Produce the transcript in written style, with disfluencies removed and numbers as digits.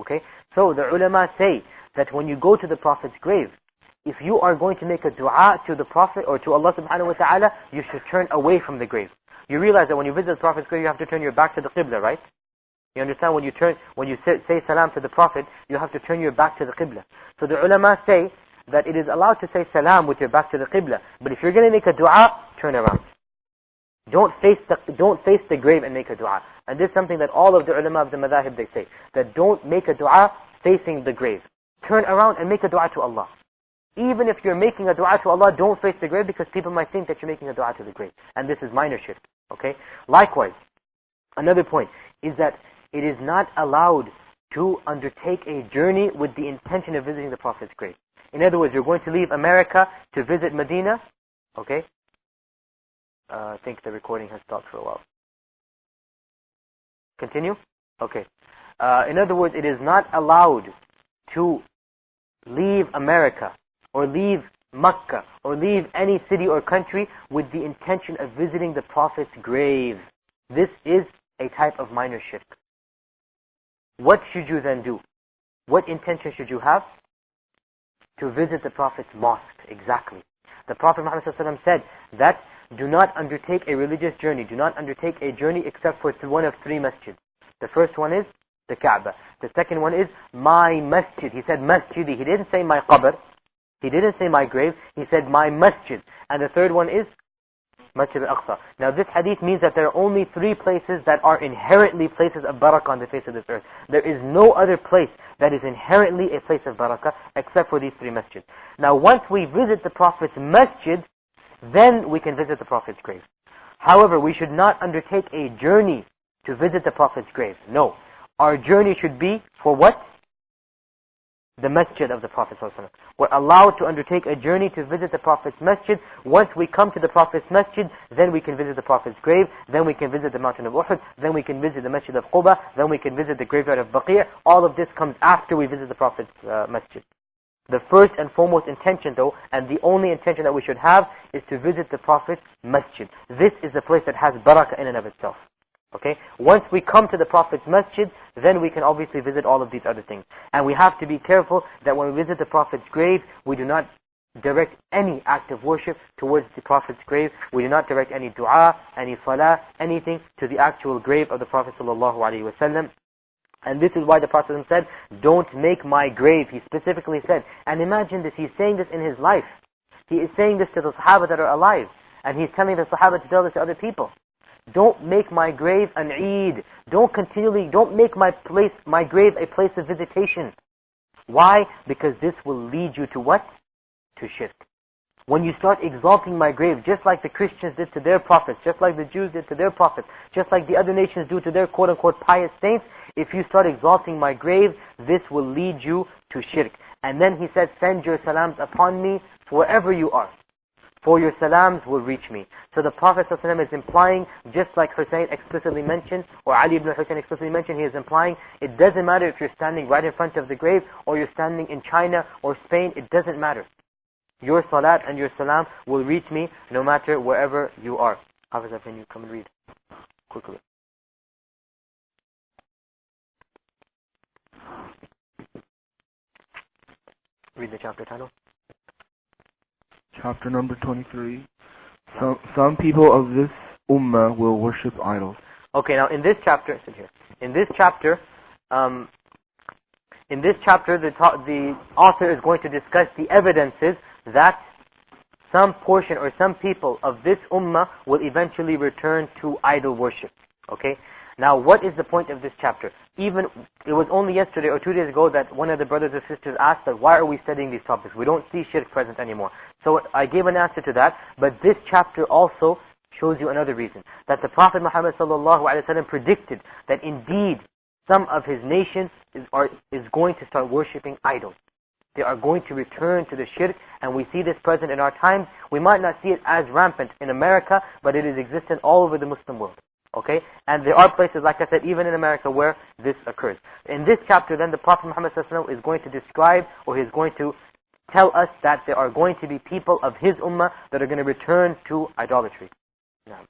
Okay? So the ulama say that when you go to the Prophet's grave, if you are going to make a dua to the Prophet or to Allah subhanahu wa ta'ala, you should turn away from the grave. You realize that when you visit the Prophet's grave, you have to turn your back to the Qibla, right? You understand? When you say salam to the Prophet, you have to turn your back to the Qibla. So the ulama say that it is allowed to say salam with your back to the Qibla. But if you're going to make a dua, turn around. Don't face the grave and make a dua. And this is something that all of the ulama of the madhahib, they say. That don't make a dua facing the grave. Turn around and make a dua to Allah. Even if you're making a dua to Allah, don't face the grave, because people might think that you're making a dua to the grave. And this is minor shirk. Okay? Likewise, another point is that it is not allowed to undertake a journey with the intention of visiting the Prophet's grave. In other words, you're going to leave America to visit Medina. Okay? I think the recording has stopped for a while. Continue? Okay. In other words, it is not allowed to leave America or leave Mecca or leave any city or country with the intention of visiting the Prophet's grave. This is a type of minor shirk. What should you then do? What intention should you have? To visit the Prophet's mosque. Exactly. The Prophet Muhammad ﷺ said that do not undertake a religious journey. Do not undertake a journey except for one of three masjids. The first one is the Kaaba. The second one is my masjid. He said masjidi. He didn't say my qabr. He didn't say my grave. He said my masjid. And the third one is Masjid al-Aqsa. Now this hadith means that there are only three places that are inherently places of barakah on the face of this earth. There is no other place that is inherently a place of barakah except for these three masjids. Now once we visit the Prophet's masjid, then we can visit the Prophet's grave. However, we should not undertake a journey to visit the Prophet's grave. No. Our journey should be for what? The masjid of the Prophet ﷺ. We're allowed to undertake a journey to visit the Prophet's masjid. Once we come to the Prophet's masjid, then we can visit the Prophet's grave, then we can visit the mountain of Uhud, then we can visit the masjid of Quba, then we can visit the graveyard of Baqi'. All of this comes after we visit the Prophet's masjid. The first and foremost intention though, and the only intention that we should have, is to visit the Prophet's masjid. This is the place that has barakah in and of itself. Okay? Once we come to the Prophet's masjid, then we can obviously visit all of these other things. And we have to be careful that when we visit the Prophet's grave, we do not direct any act of worship towards the Prophet's grave. We do not direct any dua, any salah, anything to the actual grave of the Prophet ﷺ. And this is why the Prophet said, don't make my grave. He specifically said, and imagine this, he's saying this in his life. He is saying this to the Sahaba that are alive. And he's telling the Sahaba to tell this to other people. Don't make my grave an Eid. Don't make my grave a place of visitation. Why? Because this will lead you to what? To shirk. When you start exalting my grave, just like the Christians did to their prophets, just like the Jews did to their prophets, just like the other nations do to their quote-unquote pious saints, if you start exalting my grave, this will lead you to shirk. And then he said, send your salams upon me wherever you are, for your salams will reach me. So the Prophet ﷺ is implying, just like Hussein explicitly mentioned, or Ali ibn Hussein explicitly mentioned, he is implying, it doesn't matter if you're standing right in front of the grave, or you're standing in China or Spain, it doesn't matter. Your salat and your salam will reach me no matter wherever you are. Hafiz, can you come and read quickly? Read the chapter title. Chapter number 23. Some people of this ummah will worship idols. Okay, now in this chapter, the author is going to discuss the evidences that some portion or some people of this ummah will eventually return to idol worship. Okay? Now, what is the point of this chapter? It was only yesterday or 2 days ago that one of the brothers or sisters asked that why are we studying these topics? We don't see shirk present anymore. So I gave an answer to that, but this chapter also shows you another reason. That the Prophet Muhammad ﷺ predicted that indeed some of his nations is going to start worshipping idols. They are going to return to the shirk, and we see this present in our times. We might not see it as rampant in America, but it is existent all over the Muslim world. Okay? And there are places, like I said, even in America where this occurs. In this chapter then, the Prophet Muhammad ﷺ is going to describe, or he's going to tell us that there are going to be people of his ummah that are going to return to idolatry. Now.